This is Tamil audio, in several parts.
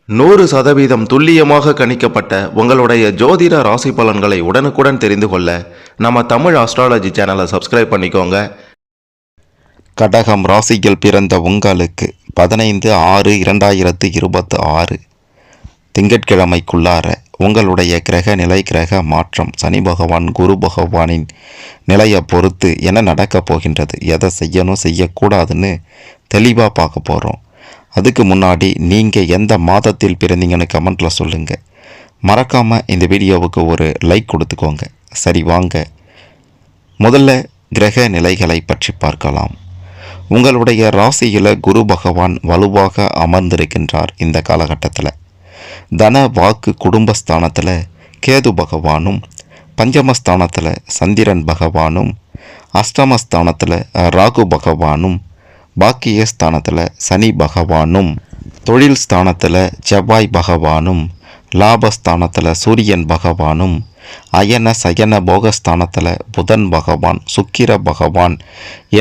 100% துல்லியமாக கணிக்கப்பட்ட உங்களுடைய ஜோதிட ராசி பலன்களை உடனுக்குடன் தெரிந்து கொள்ள நம்ம தமிழ் ஆஸ்ட்ராலஜி சேனலை சப்ஸ்கிரைப் பண்ணிக்கோங்க. கடகம் ராசியில் பிறந்த உங்களுக்கு 15/6/2026 திங்கட்கிழமைக்குள்ளார உங்களுடைய கிரக நிலை கிரக மாற்றம் சனி பகவான் குரு பகவானின் நிலையை பொறுத்து என்ன நடக்கப் போகின்றது, எதை செய்யணும் செய்யக்கூடாதுன்னு தெளிவாக பார்க்க போகிறோம். அதுக்கு முன்னாடி நீங்கள் எந்த மாதத்தில் பிறந்தீங்கன்னு கமெண்ட்டில் சொல்லுங்கள். மறக்காமல் இந்த வீடியோவுக்கு ஒரு லைக் கொடுத்துக்கோங்க. சரி, வாங்க முதல்ல கிரக நிலைகளை பற்றி பார்க்கலாம். உங்களுடைய ராசியில் குரு பகவான் வலுவாக அமர்ந்திருக்கின்றார். இந்த காலகட்டத்தில் தன வாக்கு குடும்பஸ்தானத்தில் கேது பகவானும், பஞ்சமஸ்தானத்தில் சந்திரன் பகவானும், அஷ்டமஸ்தானத்தில் ராகு பகவானும், பாக்கிய ஸ்தானத்தில் சனி பகவானும், தொழில் ஸ்தானத்தில் செவ்வாய் பகவானும், லாபஸ்தானத்தில் சூரியன் பகவானும், அயன சயன போகஸ்தானத்தில் புதன் பகவான், சுக்கிர பகவான்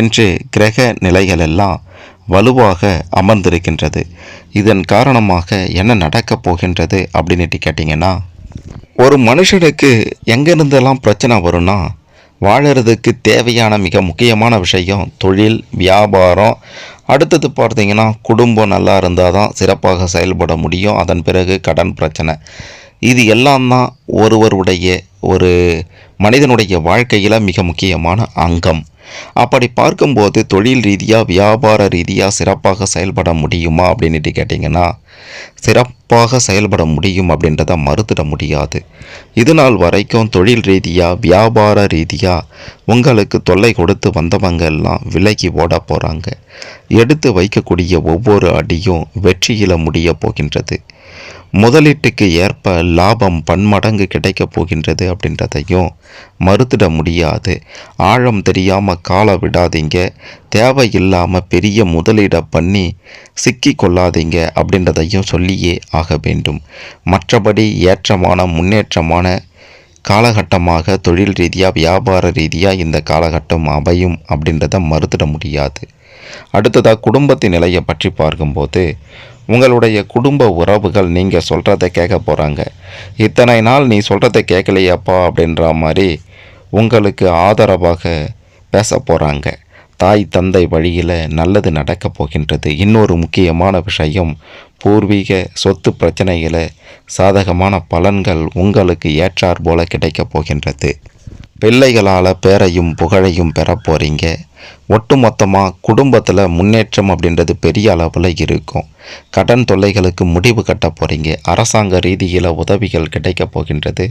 என்று கிரக நிலைகளெல்லாம் வலுவாக அமர்ந்திருக்கின்றது. இதன் காரணமாக என்ன நடக்கப் போகின்றது அப்படின்ட்டு கேட்டிங்கன்னா, ஒரு மனுஷனுக்கு எங்கேருந்தெல்லாம் பிரச்சனை வரும்னா, வாழறதுக்கு தேவையான மிக முக்கியமான விஷயம் தொழில், வியாபாரம். அடுத்தது பார்த்தீங்கன்னா குடும்பம் நல்லா இருந்தால் தான் சிறப்பாக செயல்பட முடியும். அதன் பிறகு கடன் பிரச்சனை. இது எல்லாம் தான் ஒருவருடைய ஒரு மனிதனுடைய வாழ்க்கையில் மிக முக்கியமான அங்கம். அப்படி பார்க்கும்போது தொழில் ரீதியாக வியாபார ரீதியாக சிறப்பாக செயல்பட முடியுமா அப்படின்ட்டு கேட்டிங்கன்னா, சிறப்பாக செயல்பட முடியும் அப்படின்றத மறுத்திட முடியாது. இது நாள் வரைக்கும் தொழில் ரீதியாக வியாபார ரீதியாக உங்களுக்கு தொல்லை கொடுத்து வந்தவங்க எல்லாம் விலகி ஓட போகிறாங்க. எடுத்து வைக்கக்கூடிய ஒவ்வொரு அடியும் வெற்றியில் முடிய போகின்றது. முதலீட்டுக்கு ஏற்ப லாபம் பன்மடங்கு கிடைக்கப் போகின்றது அப்படின்றதையும் மறுத்திட முடியாது. ஆழம் தெரியாமல் காலை விடாதீங்க. தேவையில்லாமல் பெரிய முதலீடை பண்ணி சிக்கி கொள்ளாதீங்க அப்படின்றதையும் சொல்லியே ஆக வேண்டும். மற்றபடி ஏற்றமான முன்னேற்றமான காலகட்டமாக தொழில் ரீதியாக வியாபார ரீதியாக இந்த காலகட்டம் அமையும் அப்படின்றத மறுத்திட முடியாது. அடுத்ததாக குடும்பத்தின் நிலையை பற்றி பார்க்கும்போது, உங்களுடைய குடும்ப உறவுகள் நீங்கள் சொல்கிறத கேட்க போகிறாங்க. இத்தனை நாள் நீ சொல்கிறத கேட்கலையாப்பா அப்படின்ற மாதிரி உங்களுக்கு ஆதரவாக பேச போகிறாங்க. தாய் தந்தை வழியில் நல்லது நடக்கப் போகின்றது. இன்னொரு முக்கியமான விஷயம், பூர்வீக சொத்து பிரச்சனைகளை சாதகமான பலன்கள் உங்களுக்கு ஏற்றார் போல கிடைக்கப் போகின்றது. பிள்ளைகளால் பேரையும் புகழையும் பெற போகிறீங்க. ஒட்டுமொத்தமாக குடும்பத்தில் முன்னேற்றம் அப்படின்றது பெரிய அளவில் இருக்கும். கடன் தொல்லைகளுக்கு முடிவு கட்ட போகிறீங்க. அரசாங்க ரீதியில் உதவிகள் கிடைக்கப் போகின்றது.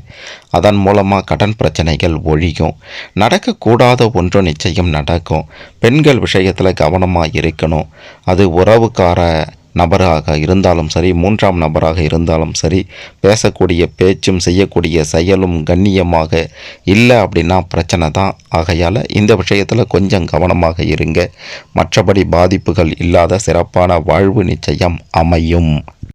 அதன் மூலமாக கடன் பிரச்சனைகள் ஒழியும். நடக்கக்கூடாத ஒன்று நிச்சயம் நடக்கும். பெண்கள் விஷயத்தில் கவனமாக இருக்கணும். அது உறவுக்கார நபராக இருந்தாலும் சரி, மூன்றாம் நபராக இருந்தாலும் சரி, பேசக்கூடிய பேச்சும் செய்யக்கூடிய செயலும் கண்ணியமாக இல்லை அப்படின்னா பிரச்சனை தான். ஆகையால் இந்த விஷயத்தில் கொஞ்சம் கவனமாக இருங்க. மற்றபடி பாதிப்புகள் இல்லாத சிறப்பான வாழ்வு நிச்சயம் அமையும்.